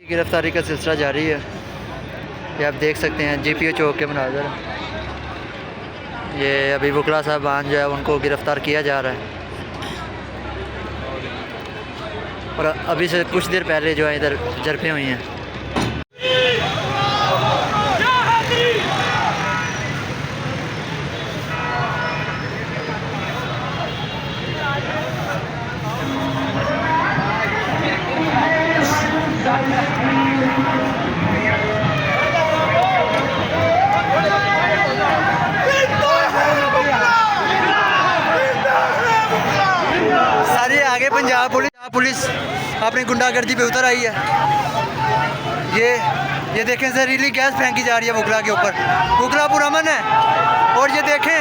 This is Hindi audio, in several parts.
गिरफ्तारी का सिलसिला जारी है। ये आप देख सकते हैं जीपीओ चौक के मनाज़र। ये अभी वकला साहबान जो है उनको गिरफ़्तार किया जा रहा है और अभी से कुछ देर पहले जो है इधर झड़पें हुई हैं। सारी आगे पंजाब पुलिस अपनी गुंडागर्दी पे उतर आई है। ये देखें जहरीली गैस फेंकी जा रही है वकला के ऊपर। वकला पुरअमन है और ये देखें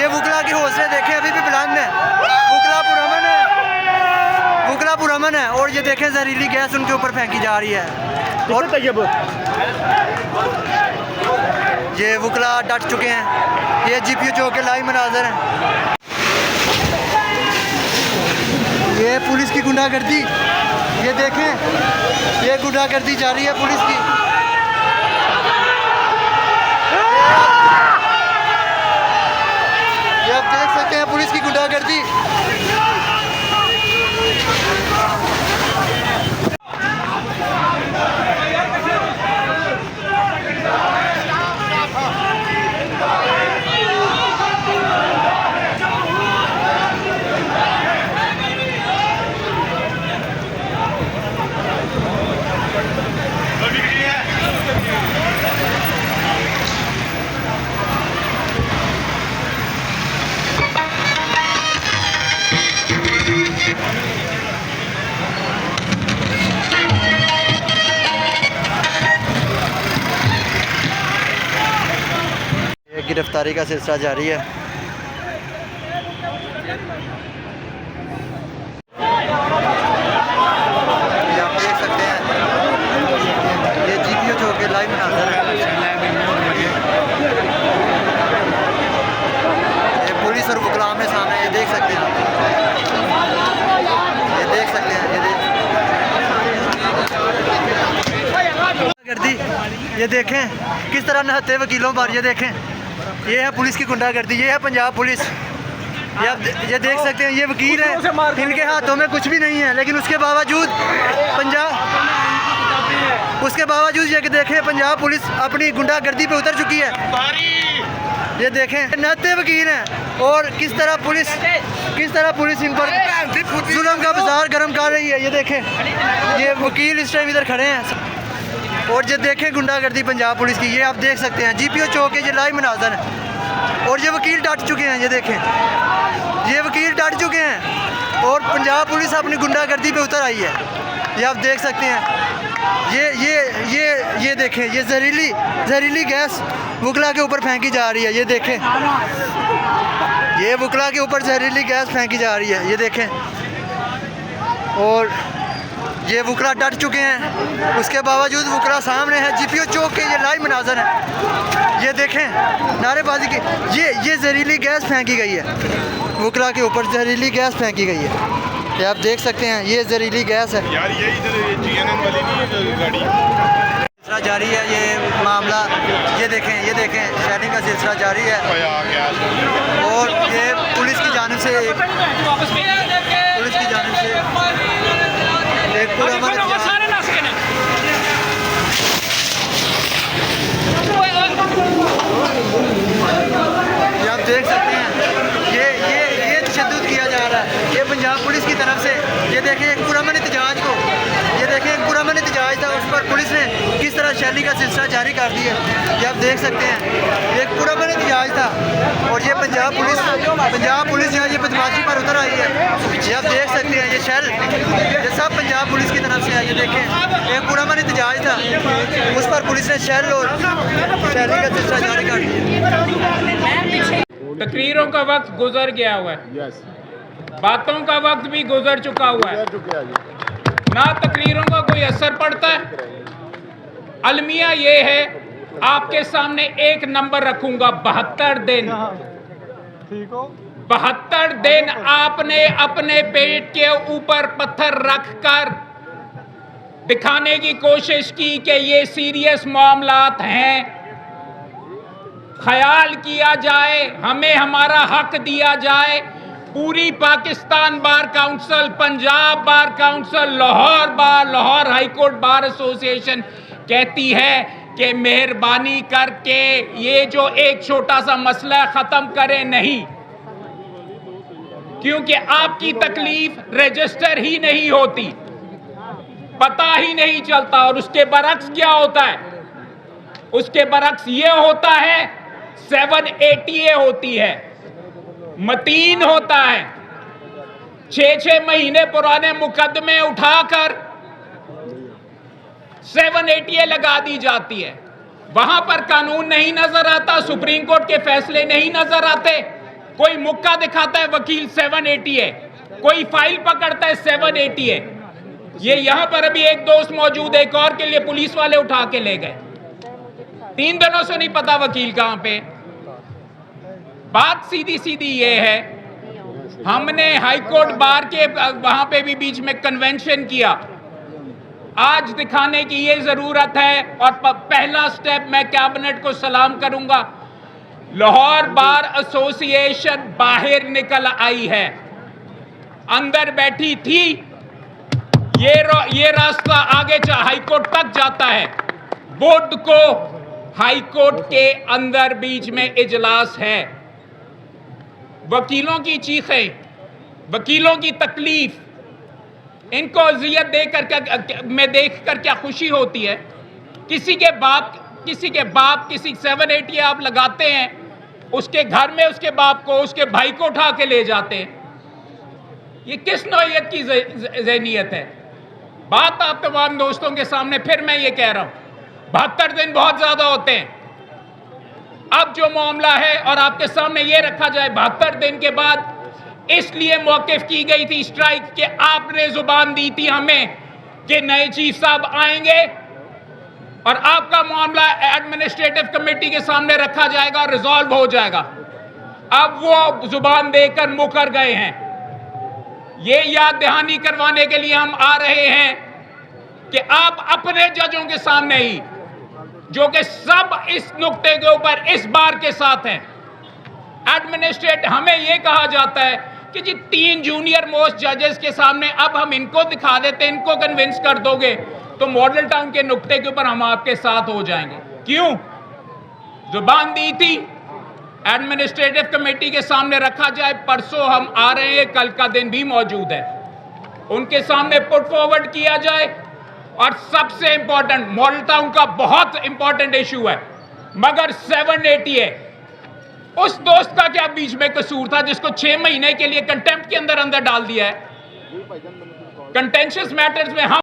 ये वकला के हौसले देखें अभी भी बुलंद है। वकला पुरअमन है और ये देखें जहरीली गैस उनके ऊपर फेंकी जा रही है और ये वकला डट चुके हैं। ये जीपीओ चौक के लाइव मनाज़र हैं। ये पुलिस की गुंडागर्दी, ये देखें ये गुंडागर्दी जारी है पुलिस की। ये आप देख सकते हैं पुलिस की गुंडागर्दी। गिरफ्तारी का सिलसिला जारी है। ये आप देख सकते हैं ये जीपीओ चौक के लाइव मनाज़र है। ये पुलिस और वकला में सामने, ये देख सकते हैं आप। ये देख सकते हैं ये देखें किस तरह नहत्ते वकीलों पर। ये देखें ये है पुलिस की गुंडागर्दी। ये है पंजाब पुलिस। ये देख सकते हैं ये वकील है, इनके हाथों में कुछ भी नहीं है लेकिन उसके बावजूद ये देखें पंजाब पुलिस अपनी गुंडागर्दी पे उतर चुकी है। ये देखें नहत्ते वकील हैं और किस तरह पुलिस इन पर जुल्म का बाजार गर्म कर रही है। ये देखें ये वकील इस टाइम इधर खड़े हैं और ये देखें गुंडागर्दी पंजाब पुलिस की। ये आप देख सकते हैं जीपीओ चौक के ये लाइव मनाज़र हैं और ये वकील डट चुके हैं। ये देखें ये वकील डट चुके हैं और पंजाब पुलिस अपनी गुंडागर्दी पे उतर आई है। ये आप देख सकते हैं ये देखें ये जहरीली गैस वकला के ऊपर फेंकी जा रही है। ये देखें ये वकला के ऊपर जहरीली गैस फेंकी जा रही है। ये देखें और ये वकला डट चुके हैं, उसके बावजूद वकला सामने है। जीपीओ चौक के ये लाइव मनाज़र हैं। ये देखें नारेबाजी की ये जहरीली गैस फेंकी गई है वकला के ऊपर। जहरीली गैस फेंकी गई है। ये आप देख सकते हैं ये जहरीली गैस है यार। ये इधर जीएनएन वाली गाड़ी सिलसिला जारी है। ये मामला ये देखें शैलिंग का सिलसिला जारी है और ये पुलिस की जानिब से एक पुरअमन आप देख सकते हैं ये तशद्दुद किया जा रहा है ये पंजाब पुलिस की तरफ से। ये देखें एक पुरअमन एहतजाज था उस पर पुलिस ने किस तरह शैली का सिलसिला जारी कर दिया। ये आप देख सकते हैं एक पुरअमन एहतजाज था और ये पंजाब पुलिस जो है ये बदमाशी पर उतर आई है। ये आप देख सकते हैं ये सब पंजाब पुलिस की तरफ से है। ये देखें एक पुरअमन एहतजाज था उस पर पुलिस ने शैल और शैली का सिलसिला जारी कर दिया। तकरीरों का वक्त गुजर गया हुआ है, बातों का वक्त भी गुजर चुका हुआ है, ना तकरीरों का कोई असर पड़ता है। अलमिया ये है आपके सामने एक नंबर रखूंगा 72 दिन। 72 दिन आपने अपने पेट के ऊपर पत्थर रखकर दिखाने की कोशिश की कि ये सीरियस मामलात हैं, ख्याल किया जाए, हमें हमारा हक दिया जाए। पूरी Pakistan bar council, Punjab bar council, Lahore high court bar association कहती है कि मेहरबानी करके ये जो एक छोटा सा मसला खत्म करें नहीं, क्योंकि आपकी तकलीफ रजिस्टर ही नहीं होती, पता ही नहीं चलता। और उसके बरक्स क्या होता है? उसके बरक्स ये होता है 780A होती है, मतीन होता है। 6-6 महीने पुराने मुकदमे उठाकर 780A लगा दी जाती है। वहां पर कानून नहीं नजर आता, सुप्रीम कोर्ट के फैसले नहीं नजर आते। कोई मुक्का दिखाता है वकील 780A, कोई फाइल पकड़ता है 780A। ये यहां पर अभी एक दोस्त मौजूद है, एक और के लिए पुलिस वाले उठा के ले गए। 3 दिनों से नहीं पता वकील कहां पे। बात सीधी सीधी ये है, हमने हाई कोर्ट बार के वहां पे भी बीच में कन्वेंशन किया। आज दिखाने की ये जरूरत है, और पहला स्टेप मैं कैबिनेट को सलाम करूंगा, लाहौर बार एसोसिएशन बाहर निकल आई है। अंदर बैठी थी, ये रास्ता आगे हाई कोर्ट तक जाता है। बोर्ड को हाई कोर्ट के अंदर बीच में इजलास है। वकीलों की चीखें, वकीलों की तकलीफ, इनको अजियत देख कर क्या खुशी होती है। किसी के बाप किसी 780 आप लगाते हैं, उसके घर में उसके बाप को, उसके भाई को उठा के ले जाते हैं। ये किस नौइयत की ज़हनियत है? बात आप तमाम दोस्तों के सामने फिर मैं ये कह रहा हूं, 72 दिन बहुत ज्यादा होते हैं। अब जो मामला है और आपके सामने ये रखा जाए, 72 दिन के बाद इसलिए मौकिफ की गई थी स्ट्राइक कि आपने जुबान दी थी हमें कि नए चीफ साहब आएंगे और आपका मामला एडमिनिस्ट्रेटिव कमेटी के सामने रखा जाएगा और रिजॉल्व हो जाएगा। अब वो जुबान देकर मुकर गए हैं। ये याद दहानी करवाने के लिए हम आ रहे हैं कि आप अपने जजों के सामने ही, जो कि सब इस नुक्ते के ऊपर इस बार के साथ हैं, एडमिनिस्ट्रेट, हमें यह कहा जाता है कि जी 3 जूनियर मोस्ट जजेस के सामने अब हम इनको दिखा देते, इनको कन्विंस कर दोगे तो मॉडल टाउन के नुक्ते के ऊपर हम आपके साथ हो जाएंगे। क्यों? जुबान दी थी, एडमिनिस्ट्रेटिव कमेटी के सामने रखा जाए। परसों हम आ रहे हैं, कल का दिन भी मौजूद है, उनके सामने पुट फॉरवर्ड किया जाए। और सबसे इंपॉर्टेंट, मॉडल टाउन का बहुत इंपॉर्टेंट इशू है, मगर 780A, उस दोस्त का क्या बीच में कसूर था जिसको 6 महीने के लिए कंटेम्प्ट के अंदर डाल दिया है? कंटेंशियस मैटर्स में हम